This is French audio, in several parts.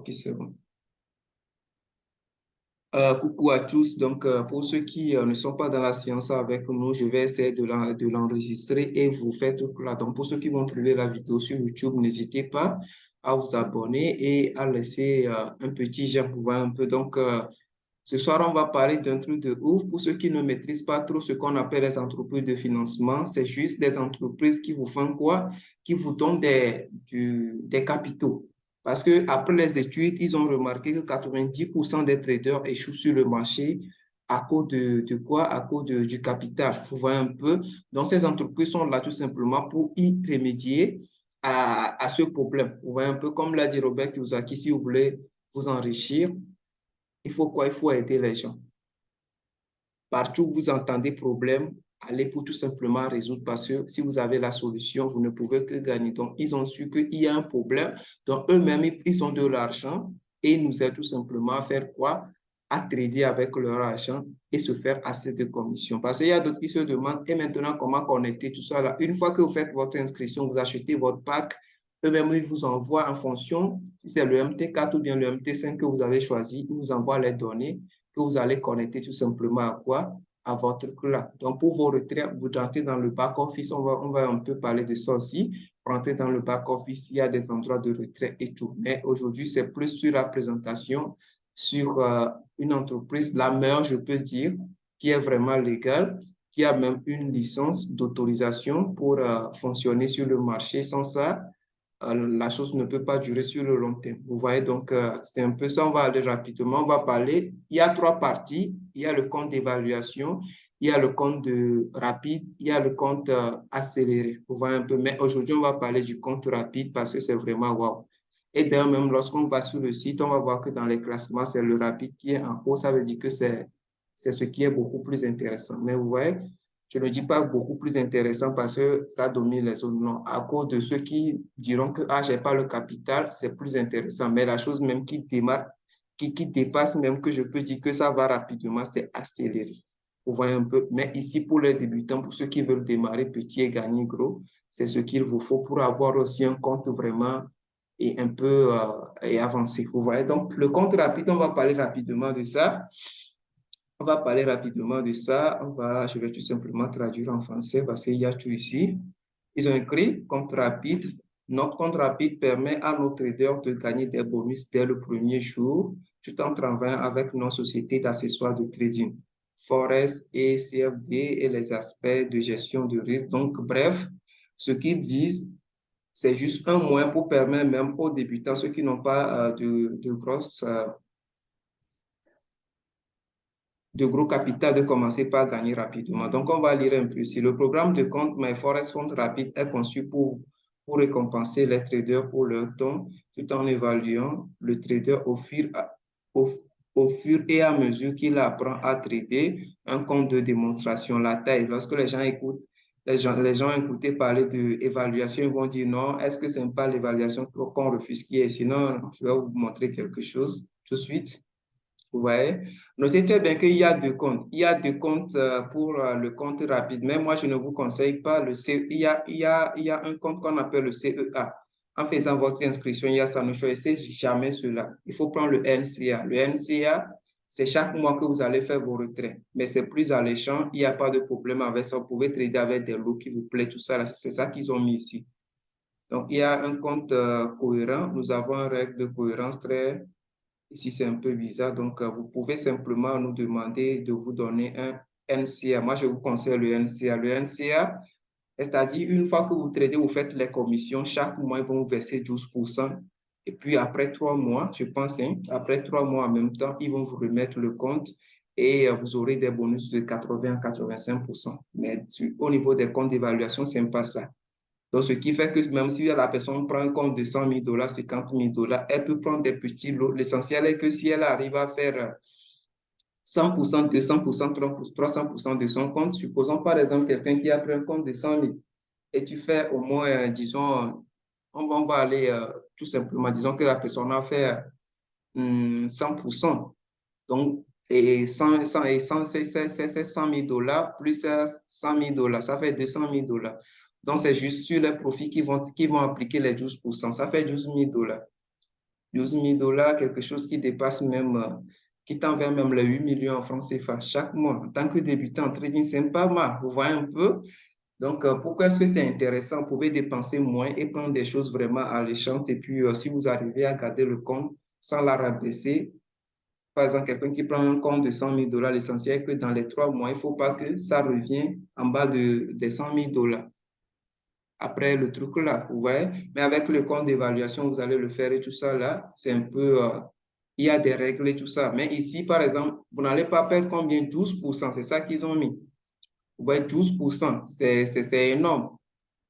Ok, c'est bon. Coucou à tous. Donc, pour ceux qui ne sont pas dans la séance avec nous, je vais essayer de l'enregistrer et vous faire tout là. Donc, pour ceux qui vont trouver la vidéo sur YouTube, n'hésitez pas à vous abonner et à laisser un petit j'aime pour voir un peu. Donc, ce soir, on va parler d'un truc de ouf. Pour ceux qui ne maîtrisent pas trop ce qu'on appelle les entreprises de financement, c'est juste des entreprises qui vous font quoi? Qui vous donnent des capitaux. Parce qu'après les études, ils ont remarqué que 90% des traders échouent sur le marché à cause de quoi? À cause du capital. Vous voyez un peu. Donc, ces entreprises sont là tout simplement pour y remédier à ce problème. Vous voyez un peu comme l'a dit Robert Kiyosaki, si vous voulez vous enrichir, il faut quoi? Il faut aider les gens. Partout où vous entendez problème, allez pour tout simplement résoudre parce que si vous avez la solution, vous ne pouvez que gagner. Donc, ils ont su qu'il y a un problème. Donc, eux-mêmes, ils ont de l'argent et ils nous aident tout simplement à faire quoi? À trader avec leur argent et se faire assez de commissions. Parce qu'il y a d'autres qui se demandent, et maintenant, comment connecter tout ça là? Une fois que vous faites votre inscription, vous achetez votre pack, eux-mêmes, ils vous envoient en fonction, si c'est le MT4 ou bien le MT5 que vous avez choisi, ils vous envoient les données que vous allez connecter tout simplement à quoi? À votre cloud. Donc, pour vos retraits, vous rentrez dans le back-office. On va un peu parler de ça aussi. Rentrez dans le back-office, il y a des endroits de retrait et tout. Mais aujourd'hui, c'est plus sur la présentation, sur une entreprise, la meilleure, je peux dire, qui est vraiment légale, qui a même une licence d'autorisation pour fonctionner sur le marché. Sans ça, la chose ne peut pas durer sur le long terme. Vous voyez, donc, c'est un peu ça. On va aller rapidement. On va parler. Il y a trois parties. Il y a le compte d'évaluation, il y a le compte rapide, il y a le compte accéléré. Vous voyez un peu. Mais aujourd'hui, on va parler du compte rapide parce que c'est vraiment wow. Et d'ailleurs, même lorsqu'on va sur le site, on va voir que dans les classements, c'est le rapide qui est en haut. Ça veut dire que c'est ce qui est beaucoup plus intéressant. Mais vous voyez, je ne dis pas beaucoup plus intéressant parce que ça domine les autres. Non, à cause de ceux qui diront que ah, je n'ai pas le capital, c'est plus intéressant. Mais la chose même qui démarre, qui dépasse même que je peux dire que ça va rapidement, c'est accélérer. Vous voyez un peu. Mais ici, pour les débutants, pour ceux qui veulent démarrer petit et gagner gros, c'est ce qu'il vous faut pour avoir aussi un compte vraiment et un peu et avancé. Vous voyez. Donc, le compte rapide, on va parler rapidement de ça. On va parler rapidement de ça. Je vais tout simplement traduire en français parce qu'il y a tout ici. Ils ont écrit compte rapide. Notre compte rapide permet à nos traders de gagner des bonus dès le premier jour, tout en travaillant avec nos sociétés d'accessoires de trading, Forex et CFD et les aspects de gestion de risque. Donc, bref, ce qu'ils disent, c'est juste un moyen pour permettre même aux débutants, ceux qui n'ont pas de gros capital de commencer par gagner rapidement. Donc, on va lire un peu ici. Le programme de compte MyForex Compte Rapide est conçu pour récompenser les traders pour leur temps, tout en évaluant le trader au, au fur et à mesure qu'il apprend à trader un compte de démonstration, la taille. Lorsque les gens écoutent, les gens écoutent parler d'évaluation, ils vont dire non, est-ce que ce n'est pas l'évaluation qu'on refuse qui est? Sinon, je vais vous montrer quelque chose tout de suite. Vous voyez? Notez très bien qu'il y a deux comptes. Il y a deux comptes pour le compte rapide. Mais moi, je ne vous conseille pas le CE. Il y a un compte qu'on appelle le CEA. En faisant votre inscription, il y a ça. Ne choisissez jamais cela. Il faut prendre le NCA. Le NCA, c'est chaque mois que vous allez faire vos retraits. Mais c'est plus alléchant. Il n'y a pas de problème avec ça. Vous pouvez trader avec des lots qui vous plaisent, tout ça. C'est ça qu'ils ont mis ici. Donc, il y a un compte cohérent. Nous avons une règle de cohérence très. Ici, c'est un peu bizarre. Donc, vous pouvez simplement nous demander de vous donner un NCA. Moi, je vous conseille le NCA. Le NCA, c'est-à-dire, une fois que vous tradez, vous faites les commissions. Chaque mois, ils vont vous verser 12%. Et puis, après 3 mois, je pense, hein, après 3 mois en même temps, ils vont vous remettre le compte et vous aurez des bonus de 80 à 85%. Mais au niveau des comptes d'évaluation, ce n'est pas ça. Donc, ce qui fait que même si la personne prend un compte de 100 000 $, 50 000 $, elle peut prendre des petits lots. L'essentiel est que si elle arrive à faire 100%, 200%, 300% de son compte, supposons par exemple quelqu'un qui a pris un compte de 100 000 et tu fais au moins, disons, on va aller tout simplement, disons que la personne a fait 100%. Donc, et 100 c'est 100 000 $ plus 100 000 $, ça fait 200 000 $. Donc, c'est juste sur les profits qui vont appliquer les 12%. Ça fait 12 000 $. 12 000 dollars, quelque chose qui dépasse même, qui tend vers même les 8 millions en francs CFA chaque mois. En tant que débutant en trading, c'est pas mal. Vous voyez un peu? Donc, pourquoi est-ce que c'est intéressant? Vous pouvez dépenser moins et prendre des choses vraiment alléchantes. Et puis, si vous arrivez à garder le compte sans la rabaisser, par exemple, quelqu'un qui prend un compte de 100 000 dollars, l'essentiel est que dans les 3 mois, il ne faut pas que ça revienne en bas des 100 000 dollars. Après le truc là, vous voyez. Mais avec le compte d'évaluation, vous allez le faire et tout ça là, c'est un peu, il y a des règles et tout ça. Mais ici, par exemple, vous n'allez pas perdre combien? 12%, c'est ça qu'ils ont mis. Vous voyez, 12%, c'est énorme.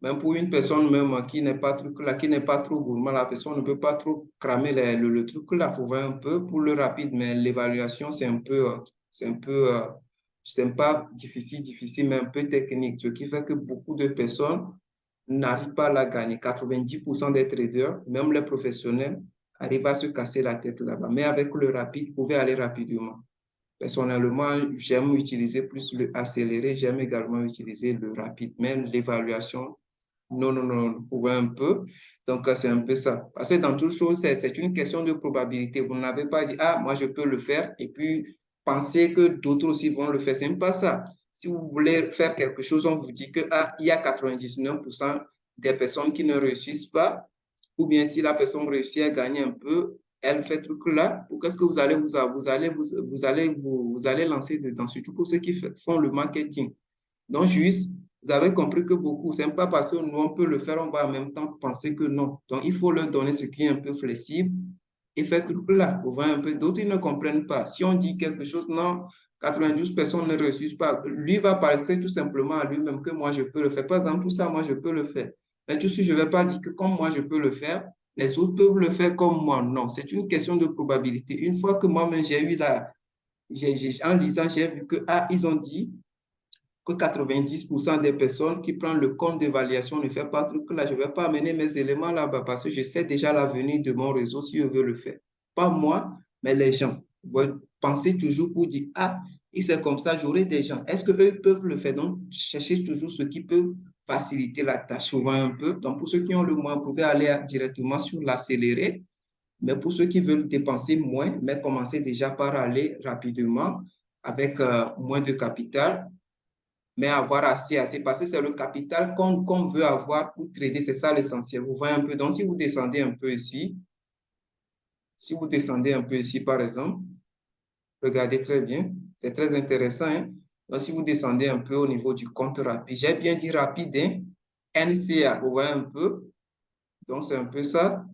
Même pour une personne même qui n'est pas truc là, qui n'est pas trop gourmand, la personne ne peut pas trop cramer le truc là. Vous voyez un peu pour le rapide, mais l'évaluation, c'est un peu, c'est pas difficile, mais un peu technique. Ce qui fait que beaucoup de personnes n'arrivent pas à la gagner. 90% des traders, même les professionnels, arrivent à se casser la tête là-bas. Mais avec le rapide, vous pouvez aller rapidement. Personnellement, j'aime utiliser plus le accéléré, j'aime également utiliser le rapide, mais l'évaluation, non, non, non, vous voyez un peu. Donc, c'est un peu ça. Parce que dans toute chose, c'est une question de probabilité. Vous n'avez pas dit, ah, moi, je peux le faire, et puis penser que d'autres aussi vont le faire. Ce n'est pas ça. Si vous voulez faire quelque chose, on vous dit que, ah, il y a 99% des personnes qui ne réussissent pas, ou bien si la personne réussit à gagner un peu, elle fait ce truc-là, qu'est-ce que vous allez vous allez lancer dedans, surtout pour ceux qui font le marketing. Donc, juste, vous avez compris que beaucoup, ce n'est pas parce que nous, on peut le faire, on va en même temps penser que non. Donc, il faut leur donner ce qui est un peu flexible et faire tout là. Vous voyez un peu, d'autres, ils ne comprennent pas. Si on dit quelque chose, non, 92 personnes ne réussissent pas. Lui va penser tout simplement à lui-même que moi, je peux le faire. Par exemple, tout ça, moi, je peux le faire. Mais tout si je ne vais pas dire que comme moi, je peux le faire, les autres peuvent le faire comme moi. Non, c'est une question de probabilité. Une fois que moi-même, j'ai eu en lisant, j'ai vu que, ah, ils ont dit que 90% des personnes qui prennent le compte d'évaluation ne font pas truc là. Je ne vais pas amener mes éléments là-bas parce que je sais déjà l'avenir de mon réseau si je veux le faire. Pas moi, mais les gens. Vous pensez toujours pour dire, ah, et c'est comme ça, j'aurai des gens. Est-ce qu'eux peuvent le faire? Donc, cherchez toujours ce qui peut faciliter la tâche, souvent un peu. Donc, pour ceux qui ont le moins, vous pouvez aller directement sur l'accéléré. Mais pour ceux qui veulent dépenser moins, mais commencer déjà par aller rapidement avec moins de capital, mais avoir assez, parce que c'est le capital qu'on veut avoir pour trader, c'est ça l'essentiel. Vous voyez un peu, donc si vous descendez un peu ici, si vous descendez un peu ici, par exemple, regardez très bien, c'est très intéressant, hein? Donc, si vous descendez un peu au niveau du compte rapide, j'ai bien dit rapide, hein? NCA, vous voyez un peu, donc c'est un peu ça,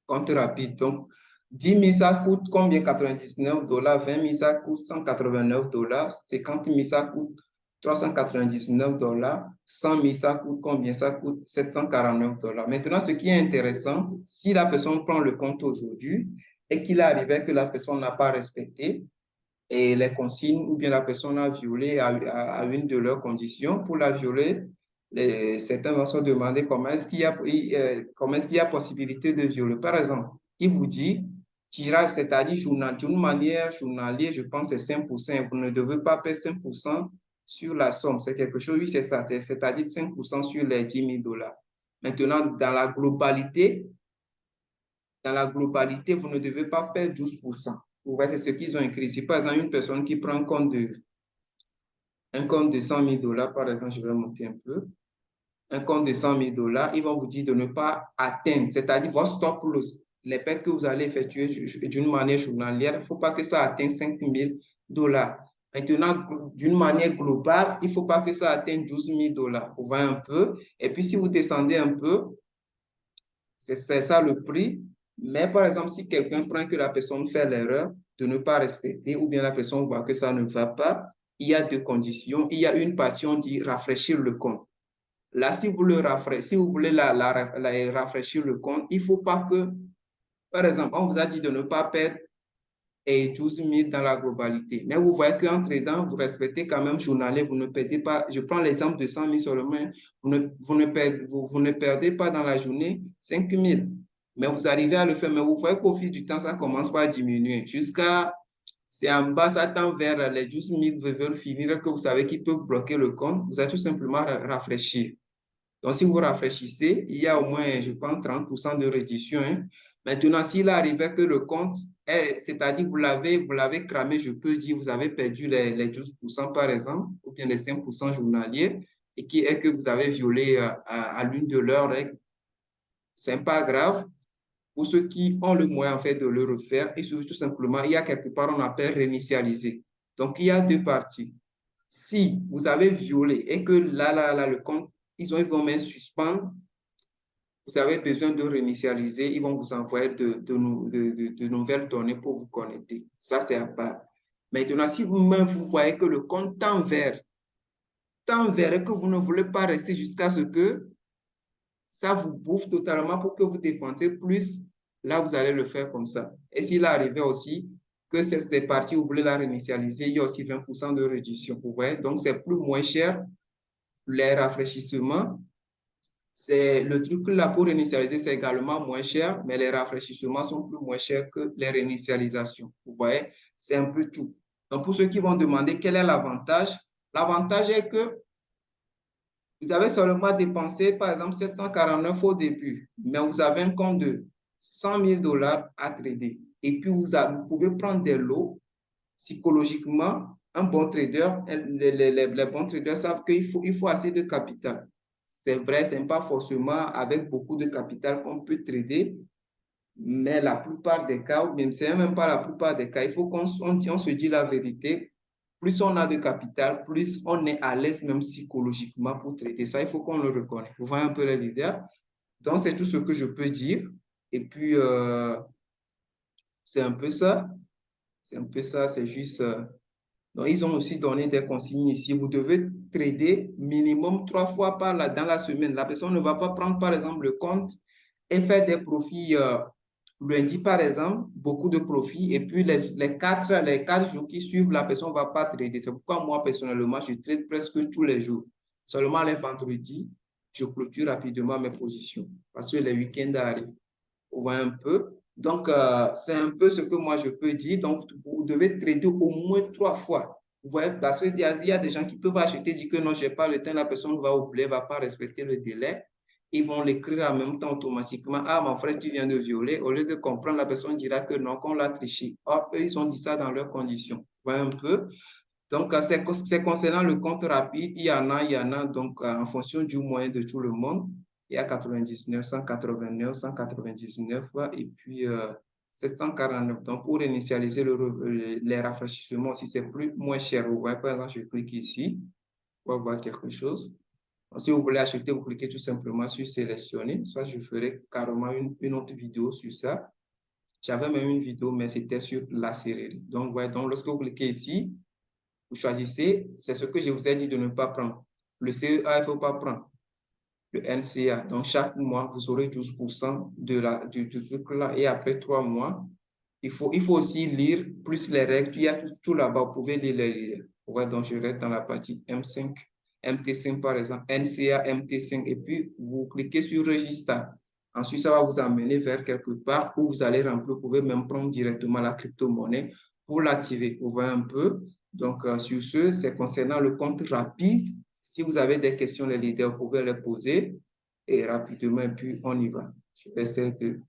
compte rapide. Donc, 10 000, ça coûte combien? 99 dollars, 20 000, ça coûte 189 dollars, 50 000, ça coûte 399 dollars, 100 000, ça coûte combien? Ça coûte 749 dollars. Maintenant, ce qui est intéressant, si la personne prend le compte aujourd'hui et qu'il arrive que la personne n'a pas respecté et les consignes ou bien la personne a violé à une de leurs conditions, pour la violer, certains vont se demander comment est-ce qu'il y a possibilité de violer. Par exemple, il vous dit tirage, c'est-à-dire d'une manière journalière, je pense que c'est 5%. Vous ne devez pas payer 5% sur la somme. C'est quelque chose, oui, c'est ça, c'est-à-dire 5% sur les 10 000 dollars. Maintenant, dans la globalité, vous ne devez pas perdre 12%. Vous voyez, c'est ce qu'ils ont écrit. Si par exemple une personne qui prend un compte de 100 000 dollars, par exemple, je vais monter un peu, un compte de 100 000 dollars, ils vont vous dire de ne pas atteindre, c'est-à-dire votre stop loss, les pertes que vous allez effectuer d'une manière journalière, il ne faut pas que ça atteigne 5 000 dollars. Maintenant, d'une manière globale, il ne faut pas que ça atteigne 12 000 dollars. Vous voyez un peu. Et puis, si vous descendez un peu, c'est ça le prix. Mais par exemple, si quelqu'un prend que la personne fait l'erreur de ne pas respecter ou bien la personne voit que ça ne va pas, il y a deux conditions. Il y a une partie, on dit rafraîchir le compte. Là, si vous, si vous voulez rafraîchir le compte, il ne faut pas que, par exemple, on vous a dit de ne pas perdre 12 000 dans la globalité. Mais vous voyez qu'en tradant, vous respectez quand même journalier, vous ne perdez pas. Je prends l'exemple de 100 000 seulement. Vous ne perdez pas dans la journée 5 000. Mais vous arrivez à le faire. Mais vous voyez qu'au fil du temps, ça commence par diminuer. Jusqu'à, c'est en bas, ça tend vers les 12 000 veulent finir, que vous savez qu'ils peuvent bloquer le compte. Vous allez tout simplement rafraîchir. Donc, si vous rafraîchissez, il y a au moins, je pense, 30% de réduction, hein. Maintenant, s'il arrivait que le compte c'est-à-dire vous l'avez cramé, je peux dire, vous avez perdu les 12% par exemple, ou bien les 5% journaliers, et que vous avez violé à l'une de leurs règles, c'est pas grave. Pour ceux qui ont le moyen en fait de le refaire, et surtout tout simplement, il y a quelque part, on appelle réinitialiser. Donc, il y a deux parties. Si vous avez violé et que là, le compte, ils vont même suspendre, vous avez besoin de réinitialiser, ils vont vous envoyer de nouvelles données pour vous connecter. Ça, c'est à part. Maintenant, si vous-même, vous voyez que le compte tend vers et que vous ne voulez pas rester jusqu'à ce que ça vous bouffe totalement pour que vous dépensiez plus, là, vous allez le faire comme ça. Et s'il arrivait aussi que c'est parti, vous voulez la réinitialiser, il y a aussi 20% de réduction. Vous voyez? Donc, c'est plus moins cher. Les rafraîchissements, c'est le truc là pour réinitialiser, c'est également moins cher, mais les rafraîchissements sont plus moins chers que les réinitialisations. Vous voyez, c'est un peu tout. Donc, pour ceux qui vont demander quel est l'avantage, l'avantage est que vous avez seulement dépensé, par exemple, 749 au début, mais vous avez un compte de 100 000 dollars à trader. Et puis, vous pouvez prendre des lots psychologiquement. Un bon trader, les bons traders savent qu'il faut assez de capital. C'est vrai, ce n'est pas forcément avec beaucoup de capital qu'on peut trader, mais la plupart des cas, ou même c'est même pas la plupart des cas, il faut qu'on se dise la vérité. Plus on a de capital, plus on est à l'aise même psychologiquement pour traiter ça. Il faut qu'on le reconnaisse. Vous voyez un peu les leaders. Donc, c'est tout ce que je peux dire. Et puis, c'est un peu ça. C'est un peu ça. C'est juste. Donc, ils ont aussi donné des consignes ici. Vous devez trader minimum 3 fois dans la semaine. La personne ne va pas prendre, par exemple, le compte et faire des profits lundi, par exemple, beaucoup de profits. Et puis, les 4 jours qui suivent, la personne ne va pas trader. C'est pourquoi moi, personnellement, je trade presque tous les jours. Seulement les vendredis, je clôture rapidement mes positions parce que les week-ends arrivent. Vous voyez un peu. Donc, c'est un peu ce que moi je peux dire. Donc, vous devez trader au moins 3 fois. Vous voyez, parce qu'il y a des gens qui peuvent acheter, dire que non, je n'ai pas le temps, la personne va oublier, ne va pas respecter le délai. Ils vont l'écrire en même temps automatiquement. Ah, mon frère, tu viens de violer. Au lieu de comprendre, la personne dira que non, qu'on l'a triché. Or, eux, ils ont dit ça dans leurs conditions. Vous voyez un peu. Donc, c'est concernant le compte rapide, il y en a donc en fonction du moyen de tout le monde. Il y a 99, 189, 199 et puis 749. Donc, pour initialiser les rafraîchissements aussi, c'est plus moins cher. Vous voyez, par exemple, je clique ici pour voir quelque chose. Donc, si vous voulez acheter, vous cliquez tout simplement sur sélectionner. Soit je ferai carrément une autre vidéo sur ça. J'avais même une vidéo, mais c'était sur la série. Donc, ouais, donc, lorsque vous cliquez ici, vous choisissez, c'est ce que je vous ai dit de ne pas prendre. Le CEA, il ne faut pas prendre. Le NCA. Donc, chaque mois, vous aurez 12% du truc là. Et après 3 mois, il faut aussi lire plus les règles. Il y a tout là-bas. Vous pouvez lire. Ouais, donc, je reste dans la partie M5, MT5 par exemple, NCA, MT5. Et puis, vous cliquez sur Register. Ensuite, ça va vous amener vers quelque part où vous allez remplir. Vous pouvez même prendre directement la crypto-monnaie pour l'activer. Vous voyez un peu. Donc, sur ce, c'est concernant le compte rapide. Si vous avez des questions, les leaders, vous pouvez les poser et rapidement, et puis on y va. Je vais essayer de